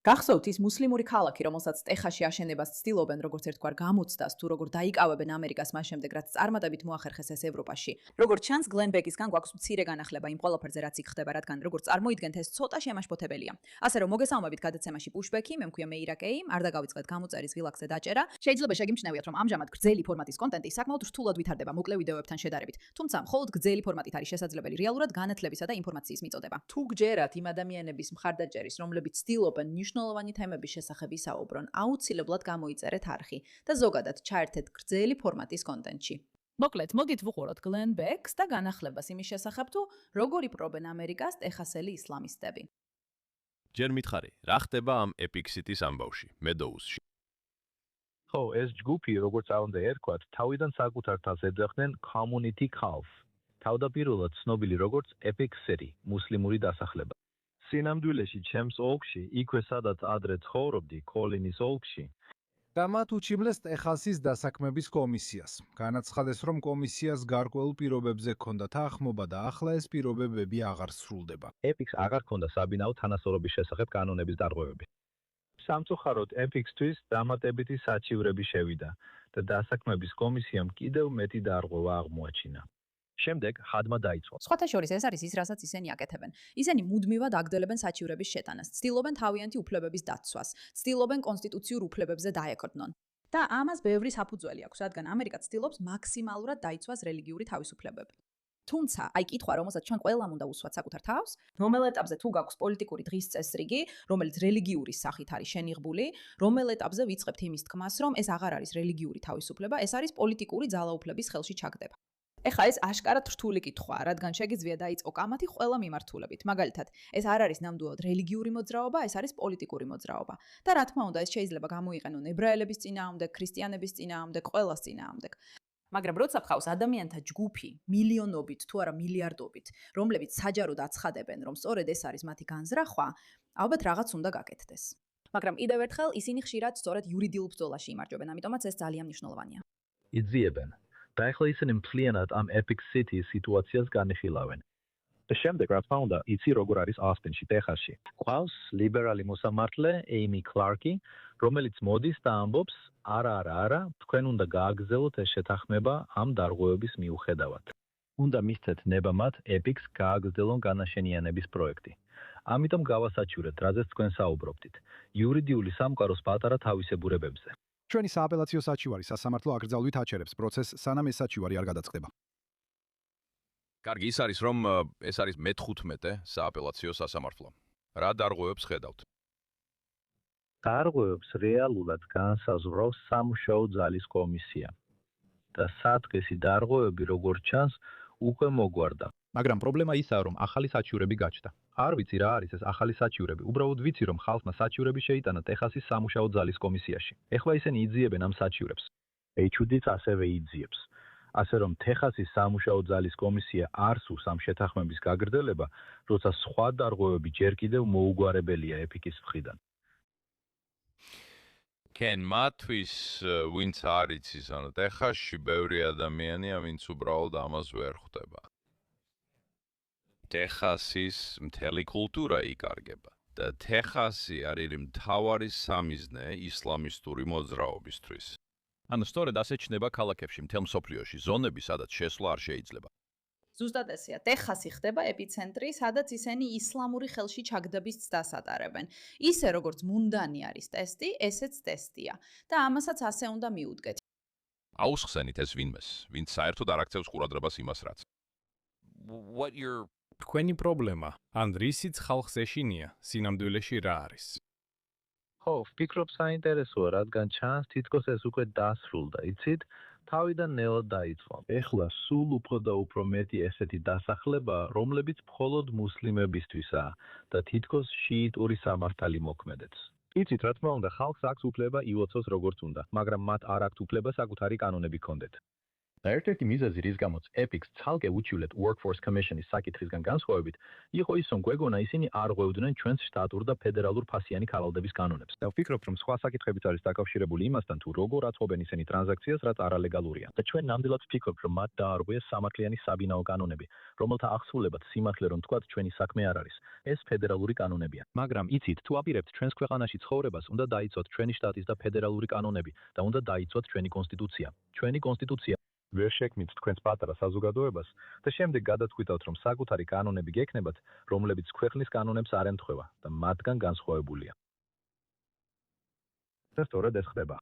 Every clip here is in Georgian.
გახსოვთ ის მუსლიმური ქალაქი, რომელსაც ტეხასში აშენებას ცდილობენ, როგორც ერთგვარ გამოცდას, თუ როგორ დაიკავებენ ამერიკას მას შემდეგ, რაც წარმატებით მოახერხეს ეს ევროპაში. როგორც ჩანს, გლენ ბეკისგან გვაქვს მცირე განახლება იმ ყველაფერზე, რაც იქ ხდება, რადგან როგორც წარმოიდგენთ, ეს ცოტა შემაშფოთებელია. ასე რომ მოგესალმებით გადაცემაში პუშბექი, მე მქვია მეირა კეი, არ დაგავიწყეთ გამოწერის ღილაკზე დაჭერა. შეიძლება შეგიმჩნევიათ, რომ ამჟამად გრძელი ფორმატის კონტენტი საკმაოდ რთულად ვითარდება მოკლე ვიდეოებთან შედარებით. თუმცა მხოლოდ გრძელი ფორმატით არის შესაძლებელი რეალურად განათლებისა და ინფორმაციის მიწოდება. თუ გჯერათ იმ ადამიანების მხარდაჭერის, რომლებიც ცდილობენ მნიშვნელოვანი თემების შესახებ ისაუბრონ, აუცილებლად გამოიწერეთ არხი და ზოგადად ჩაერთეთ გრძელი ფორმატის კონტენტში. მოკლედ, მოგით ვუყუროთ გლენ ბეკს და განახლებას იმის შესახებ, თუ როგორ იპყრობენ ამერიკას ტეხასელი ისლამისტები. ჯერ მითხარი, რა ხდება ამ Epic City-s ამბავში, Meadowsში? ხო, ეს ჯგუფი, როგორც უნდა ერქვათ, თავიდან საკუთარ თავს ეძახდნენ Community Calf. თავდაპირველად ცნობილი როგორც Epic City, მუსლიმური დასახლება. სინამდვილეში ჩემს ოლქში, იქვე სადაც ადრე ცხოვრობდი, კოლინის ოლქში. და მათ უჩიმლეს ტეხასის დასაქმების კომისიას. განაცხადეს, რომ კომისიას გარკვეულ პირობებზე ჰქონდა თანხმობა და ახლა ეს პირობები აღარ სრულდება. Epic-ს აღარ ჰქონდა საბინაო თანასწორობის შესახებ კანონების დარღვევები. სამწუხაროდ Epic-სთვის დამატებითი საჩივრები შევიდა და დასაქმების კომისიამ კიდევ მეტი დარღვევა აღმოაჩინა. შემდეგ ხადმა დაიწყო. სხვათა შორის ეს არის ის, რასაც ისინი აკეთებენ. ისინი მუდმივად აგრძელებენ საჩივრების შეტანას, ცდილობენ თავიანთი უფლებების დაცვას, ცდილობენ კონსტიტუციურ უფლებებზე დაეკორდნონ. და ამას ბევრი საფუძველი აქვს, რადგან ამერიკა ცდილობს მაქსიმალურად დაიცვას რელიგიური თავისუფლებები. თუმცა, აი კითხვა, რომელსაც ჩვენ ყველამ უნდა უსვათ საკუთარ თავს, რომელ ეტაპზე თუ გაქვს პოლიტიკური დღის წესრიგი, რომელიც რელიგიური სახით არის შენიღბული, რომელ ეტაპზე ვიწყებთ იმის თქმას, რომ ეს აღარ არის რელიგიური თავისუფლება, ეს არის პოლიტიკური ძალაუფლების ხელში ჩაგდება. ეხლა ეს აშკარად რთული კითხვაა, რადგან შეგიძლია დაიწყო კამათი ყველა მიმართულებით. მაგალითად, ეს არ არის ნამდვილად რელიგიური მოძრაობა, ეს არის პოლიტიკური მოძრაობა. და რა თქმა უნდა, ეს შეიძლება გამოიყენონ ებრაელების წინააღმდეგ, ქრისტიანების წინააღმდეგ, ყველას წინააღმდეგ. მაგრამ როცა ხავს ადამიანთა ჯგუფი, მილიონობით თუ არა მილიარდობით, რომლებიც საჯაროდ აცხადებენ, რომ სწორედ ეს არის მათი განზრახვა, ალბათ რაღაც უნდა გაკეთდეს. მაგრამ კიდევ ერთხელ ისინი ხშირად სწორედ იურიდიულ ბრძოლაში იმარჯვებენ, ამიტომაც ეს ძალიან მნიშვნელოვანია. იძიებენ. და ახლა ისინი მთლიანად ამ Epic City-ის სიტუაციას განიხილავენ. და შემდეგ, რა თქმა უნდა, იცი როგორ არის Austin-ში, ტეხასში. ყავს ლიბერალი მოსამართლე Amy Clarke, რომელიც მოდის და ამბობს, არა, თქვენ უნდა გააგრძელოთ ეს შეთანხმება ამ დარღვევების მიუხედავად. უნდა მისცეთ ნება მათ Epic-ს გააგრძელონ განაშენიანების პროექტი. ამიტომ გავასაჩივრეთ, რაზეც თქვენ საუბრობდით, იურიდიული სამყაროს პატარა თავისებურებებზე. ჩვენი სააპელაციო საჩივარი სასამართლო აკრძალვით აჩერებს პროცესს, სანამ ეს საჩივარი არ გადაწყდება. კარგი, ის არის, რომ ეს არის მე-15 სააპელაციო სასამართლო. რა დარღვევებს ხედავთ? დარღვევებს რეალურად განსაზღვრავს სამუშაო ძალის კომისია. და სათხესი დარღვევები, როგორც ჩანს, უკვე მოგვარდა. მაგრამ პრობლემა ისაა, რომ ახალი საჩივრები გაჩნდა. არ ვიცი რა არის ეს ახალი საჩივრები. უბრალოდ ვიცი, რომ ხალხმა საჩივრები შეიტანა ტეხასის სამუშაო ძალის კომისიაში. ეხლა ისინი იძიებენ ამ საჩივრებს. HUD-ც ასევე იძიებს. ასე რომ ტეხასის სამუშაო ძალის კომისია არ სურს ამ შეთანხმების გაგრძელება, როცა სხვა დარღვევები ჯერ კიდევ მოუგვარებელია Epic-ის მხრიდან. კენ მათვის ვინც არ იცის, ანუ ტეხასში ბევრი ადამიანია, ვინც უბრალოდ ამას ვერ ხვდება. ტეხასის მთელი კულტურა იკარგება და ტეხასი არის მთავარი სამიზნე ისლამისტური მოძრაობისთვის. ანუ სწორედ ასე ჩნდება ქალაქებში მთელ მსოფლიოში, ზონები, სადაც შესვლა არ შეიძლება. ზუსტად ესეა, ტეხასი ხდება ეპიცენტრი, სადაც ისინი ისლამური ხელში ჩაგდების ცდას ატარებენ. ისე როგორც მუნდანი არის ტესტი, ესეც ტესტია და ამასაც ასე უნდა მიუდგეთ. აუსხსენით ეს ვინმეს, ვინც საერთოდ არ აქცევს ყურადღებას იმას, რაც. თქვენი პრობლემა, ან რისიც ხალხს ეშინია, სინამდვილეში რა არის? ხო, ვფიქრობ საინტერესოა, რადგან ჩანს თითქოს ეს უკვე დასრულდა, იცით? თავიდან ნელა დაიწყო. ეხლა სულ უფრო და უფრო მეტი ესეთი დასახლება, რომლებიც მხოლოდ მუსლიმებისთვისაა და თითქოს შიიტური სამართალი მოქმედებს. იცით, რა თქმა უნდა, ხალხს აქვს უფლება ილოცოს როგორც უნდა, მაგრამ მათ არ აქვთ უფლება საკუთარი კანონები ჰქონდეთ. და ერთ-ერთი მიზეზი, რის გამოც EPIC-ს ცალკე უჩივლეთ Workforce Commission-ის საკითხისგან განსხვავებით, იყო ის, რომ გვეგონა ისინი არ ღვევდნენ ჩვენს შტატურ და ფედერალურ ფასიანი ქაღალდების კანონებს. და ვფიქრობ, რომ სხვა საკითხებიც არის დაკავშირებული იმასთან, თუ როგორ აწყობენ ისინი ტრანზაქციას, რაც არალეგალურია. და ჩვენ ნამდვილად ვფიქრობ, რომ მათ დაარღვიეს სამართლიანი საბინაო კანონები, რომელთა ახსოვლებად სიმართლე რომ თქვათ, ჩვენი საქმე არ არის. ეს ფედერალური კანონებია. მაგრამ იცით, თუ აპირებთ ჩვენს ქვეყანაში ცხოვრებას, უნდა დაიცვათ ჩვენი შტატის და ფედერალური კანონები და უნდა დაიცვათ ჩვენი კონსტიტუცია. ჩვენი კონსტიტუცია ვერ შექმნით თქვენს პატარა საზოგადოებას და შემდეგ გადაწყვიტავთ, რომ საკუთარი კანონები გექნებათ, რომლებიც ქვეყნის კანონებს არ ემთხვევა და მათგან განსხვავებულია. და სწორედ ეს ხდება.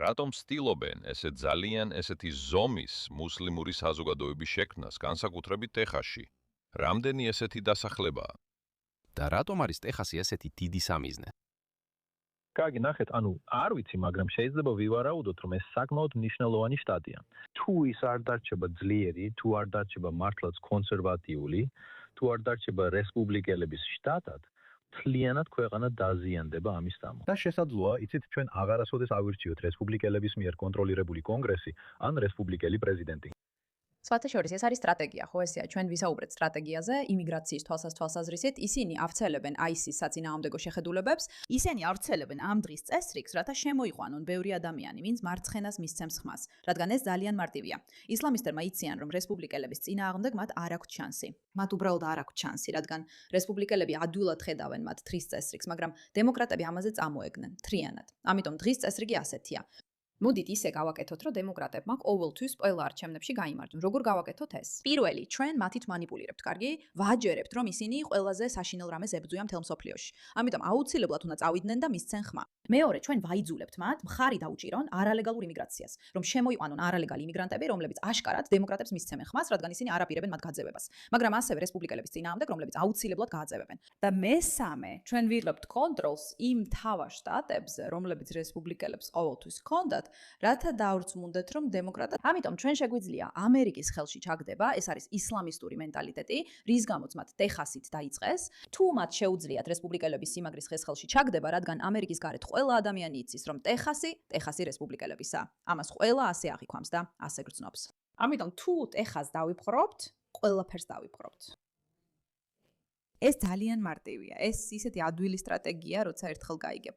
რატომ ცდილობენ ესე ძალიან ესეთი ზომის მუსლიმური საზოგადოების შექმნას, განსაკუთრებით ტეხასში? რამდენი ესეთი დასახლებაა? და რატომ არის ტეხასი ესეთი დიდი სამიზნე? კარგი, ნახეთ, არ ვიცი, მაგრამ შეიძლება ვივარაუდოთ, რომ ეს საკმაოდ მნიშვნელოვანი შტატია. თუ ის არ დარჩება ძლიერი, თუ არ დარჩება მართლაც კონსერვატიული, თუ არ დარჩება რესპუბლიკელების შტატად, მთლიანად ქვეყანა დაზიანდება ამის გამო. და შესაძლოა, იცით, ჩვენ აღარასოდეს ავირჩიოთ რესპუბლიკელების მიერ კონტროლირებული კონგრესი ან რესპუბლიკელი პრეზიდენტი. სხვათა შორის ეს არის სტრატეგია, ხო ესეა, ჩვენ ვისაუბრეთ სტრატეგიაზე, იმიგრაციის თვალსაზრისით, ისინი ავრცელებენ ISIS საწინააღმდეგო შეხედულებებს, ისინი ავრცელებენ ამ დღის წესრიგს, რათა შემოიყვანონ ბევრი ადამიანი, ვინც მარცხენას მისცემს ხმას, რადგან ეს ძალიან მარტივია. ისლამისტებმა იციან, რომ რესპუბლიკელების წინააღმდეგ მათ არ აქვთ შანსი. მათ უბრალოდ არ აქვთ შანსი, რადგან რესპუბლიკელები ადვილად ხედავენ მათ დღის წესრიგს, მაგრამ დემოკრატები ამაზე წამოეგნენ, თრიანად. ამიტომ დღის წესრიგი ასეთია. მოდით ისე გავაკეთოთ, რომ დემოკრატებმა ყოველთვის ყველა არჩევნებში გაიმარჯვონ. როგორ გავაკეთოთ ეს? პირველი, ჩვენ მათით მანიპულირებთ, კარგი? ვაჯერებთ, რომ ისინი ყველაზე საშინელ რამეს ებრძვიან მთელ მსოფლიოში. ამიტომ აუცილებლად უნდა წავიდნენ და მისცენ ხმა. მეორე, ჩვენ ვაიძულებთ მათ მხარი დაუჭირონ არალეგალურ იმიგრაციას, რომ შემოიყვანონ არალეგალი იმიგრანტები, რომლებიც აშკარად დემოკრატებს მისცემენ ხმას, რადგან ისინი არ აპირებენ მათ გაძევებას. მაგრამ ასევე რესპუბლიკელების წინააღმდეგ, რომლებიც აუცილებლად გააძევებენ. და მესამე, ჩვენ ვიღებთ კონტროლს იმ თავარ შტატებზე, რომლებიც რესპუბლიკელებს ყოველთვის ჰქონდათ, რათა დავრწმუნდეთ, რომ დემოკრატად. ამიტომ ჩვენ შეგვიძლია ამერიკის ხელში ჩაგდება, ეს არის ისლამისტური მენტალიტეტი, რის გამოც მათ ტეხასით დაიწყეს. თუ მათ შეუძლიათ რესპუბლიკელების სიმაგრის ხელში ჩაგდება, რადგან ამერიკის გარეთ ყველა ადამიანი იცის, რომ ტეხასი რესპუბლიკელებისა. ამას ყველა ასე აღიქვამს და ასე გრძნობს. ამიტომ თუ ტეხასს დავიფხრობთ, ყველაფერს დავიფხრობთ. ეს ძალიან მარტივია. ეს ისეთი ადვილი სტრატეგია, როცა ერთხელ გაიგებ.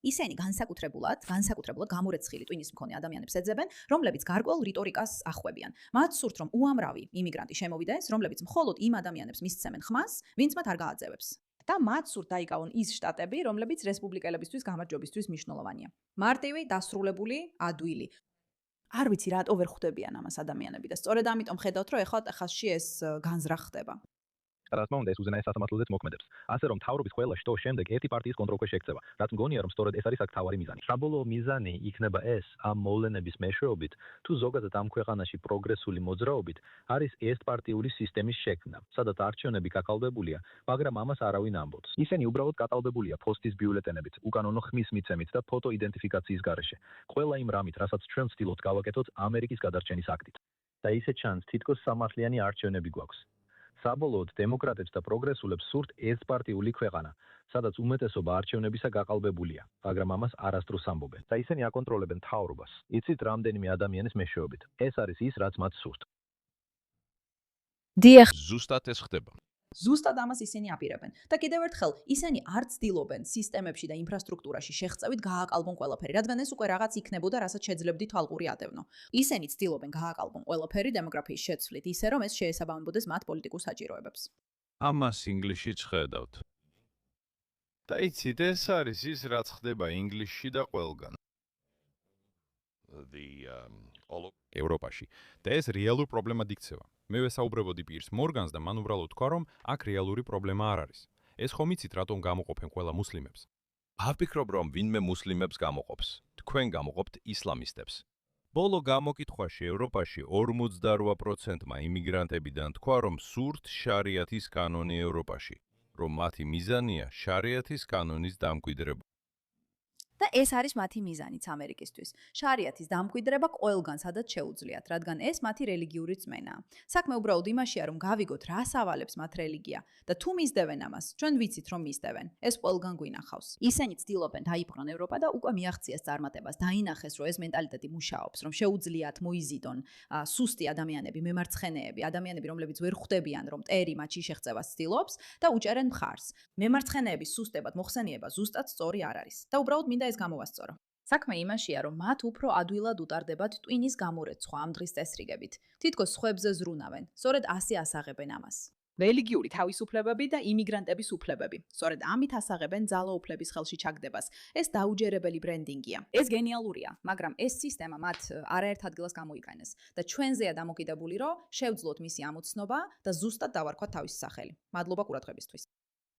ისინი განსაკუთრებულად გამორეცხილი ტვინის მქონე ადამიანებს ეძებენ, რომლებიც გარკვეულ რიტორიკას ახვევიან. მათ სურთ, რომ უამრავი იმიგრანტი შემოვიდეს, რომლებიც მხოლოდ იმ ადამიანებს მისცემენ ხმას, ვინც მათ არ გააძევებს. და მათ სურთ დაიკავონ ის შტატები, რომლებიც რესპუბლიკელებისთვის გამარჯვებისთვის მნიშვნელოვანია. მარტივი, დასრულებული, ადვილი. არ ვიცი რატო ვერ ხვდებიან ამას ადამიანები და სწორედ ამიტომ ხედავთ, რომ ეხლა ტეხასში ეს განზრახ ხდება. რაც მომდა ეს უზენაეს სასამართლოზე მოქმედებს. ასე რომ მთავრობის ყველა შტო შემდეგ ერთი პარტიის კონტროლქვეშ შექცევა, რაც მგონია რომ სწორედ ეს არის აქ თავარი მიზანი. საბოლოო მიზანი იქნება ეს ამ მოვლენების მეშვეობით, თუ ზოგადად ამ ქვეყანაში პროგრესული მოძრაობით არის ერთპარტიული სისტემის შექმნა, სადაც არჩევნები გაკალდებულია, მაგრამ ამას არავინ ამბობს. ისინი უბრალოდ კატალდებულია ფოსტის ბიულეტენებით, უკანონო ხმის მიცემით და ფოტო იდენტიფიკაციის გარეშე. ყველა იმ რამით, რასაც ჩვენ ვცდილობთ გავაკეთოთ ამერიკის გადარჩენის აქტით. და ისე ჩანს, თითქოს სამართლიანი არჩევნები გვაქვს. საბოლოოდ დემოკრატებს და პროგრესულებს სურთ ერთპარტიული ქვეყანა, სადაც უმეტესობა არჩევნებისა გაყალბებულია, მაგრამ ამას არასდროს ამბობენ. და ისინი აკონტროლებენ მთავრობას. იცით, რამდენიმე ადამიანის მეშვეობით. ეს არის ის, რაც მათ სურთ. დიახ, ზუსტად ეს ხდება. ზუსტად ამას ისინი აპირებენ. და კიდევ ერთხელ, ისინი არ ცდილობენ სისტემებში და ინფრასტრუქტურაში შეღწევით გააკალბონ ყველაფერი, რადგან ეს უკვე რაღაც იქნებოდა, რასაც შეძლებდით ალყური ატევნო. ისინი ცდილობენ გააკალბონ ყველაფერი დემოგრაფიის შეცვლით, ისე რომ ეს შეესაბამებოდეს მათ პოლიტიკურ საჭიროებებს. ამას ინგლისშიც ხედავთ. და იცით, ეს არის ის, რაც ხდება ინგლისში და ყველგან. ევროპაში. და ეს რეალურ პრობლემად იქცევა. მე ვესაუბრებოდი პირს მორგანს და მან უბრალოდ თქვა, რომ აქ რეალური პრობლემა არ არის. ეს ხომ იცით, რატომ გამოყოფენ ყველა მუსლიმებს? ვფიქრობ, რომ ვინმე მუსლიმებს გამოყოფს. თქვენ გამოყოფთ ისლამისტებს. ბოლო გამოკითხვაში ევროპაში 48%-მა იმიგრანტებიდან თქვა, რომ სურთ შარიათის კანონი ევროპაში, რომ მათი მიზანია შარიათის კანონის დამკვიდრება. და და ეს არის მათი მიზანიც ამერიკისთვის. შარიათის დამკვიდრება ყველგან სადაც შეუძლიათ, რადგან ეს მათი რელიგიური რწმენაა. საქმე უბრალოდ იმაშია, რომ გავიგოთ, რას ავალებს მათ რელიგია და თუ მისდევენ ამას, ჩვენ ვიცით, რომ მისდევენ. ეს ყველგან გვინახავს. ისინი ცდილობენ დაიბრუნონ ევროპა და უკვე მიაღწიეს წარმატებას, დაინახეს, რომ ეს მენტალიტეტი მუშაობს, რომ შეუძლიათ მოიზიდონ სუსტი ადამიანები, მემარცხენეები, ადამიანები, რომლებიც ვერ ხვდებიან, რომ მტერი მათში შეღწევას ცდილობს და უჭერენ მხარს. მემარცხენეების სუსტებად მოხსენიება ზუსტად სწორი არ არის და უბრალოდ მინდა ეს გამოვასწორო. საქმე იმაშია, რომ მათ უფრო ადვილად უტარდებათ ტვინის გამორეცხვა ამ დღის წესრიგებით. თითქოს სხვებზე ზრუნავენ. სწორედ ასე ასაღებენ ამას. რელიგიური თავისუფლებები და იმიგრანტების უფლებები. სწორედ ამით ასაღებენ ძალაუფლების ხელში ჩაგდებას. ეს დაუჯერებელი ბრენდინგია. ეს გენიალურია, მაგრამ ეს სისტემა მათ არაერთ ადგილას გამოიყენეს და ჩვენზეა დამოკიდებული, რომ შევძლოთ მისი ამოცნობა და ზუსტად დავარქვათ თავისი სახელი. მადლობა ყურადღებისთვის.